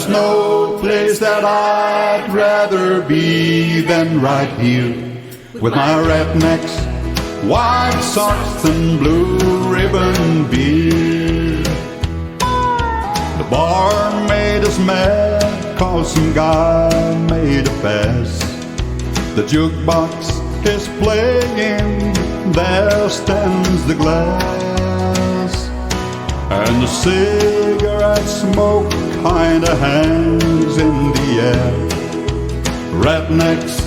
There's no place that I'd rather be than right here with my rednecks, white socks and blue ribbon beer. The barmaid is mad 'cause some guy made a pass. The jukebox is playing, there stands the glass, and the cigarette smoke kinda hangs in the air. Rednecks,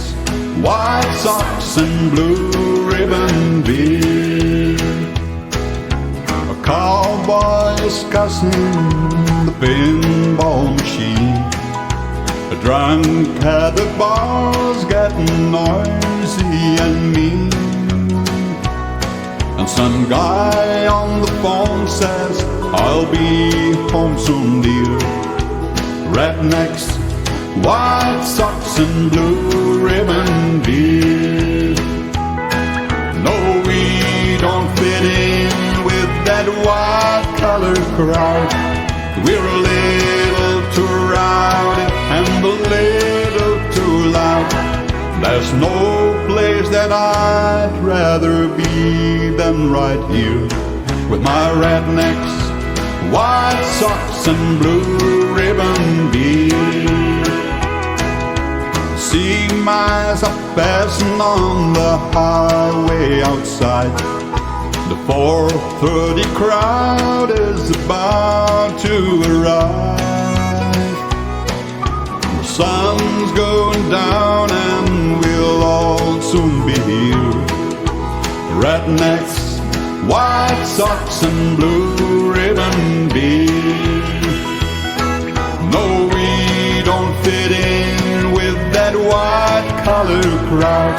white socks and blue ribbon beer. A cowboy is cussing the pinball machine. A drunk at the bar's getting noisy and mean. And some guy on the phone says, I'll be home soon, dear. Rednecks, white socks and blue ribbon beer. No, we don't fit in with that white-collar crowd. We're a little too rowdy and a little too loud. There's no place that I'd rather be than right here with my rednecks, white socks and blue ribbon beer. See miles are passing on the highway outside. The 4:30 crowd is about to arrive. The sun's going down and we'll all soon be here. Rednecks, white socks and blue ribbon beer. No, we don't fit in with that white-collar crowd.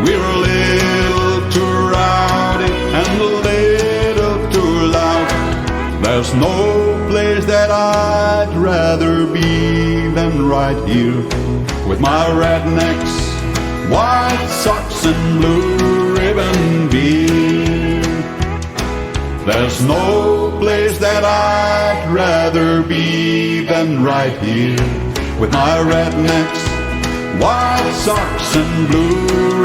We're a little too rowdy and a little too loud. There's no place that I'd rather be than right here with my rednecks, white socks and blue ribbon beer. There's no place that I'd rather be than right here with my rednecks, white socks and blue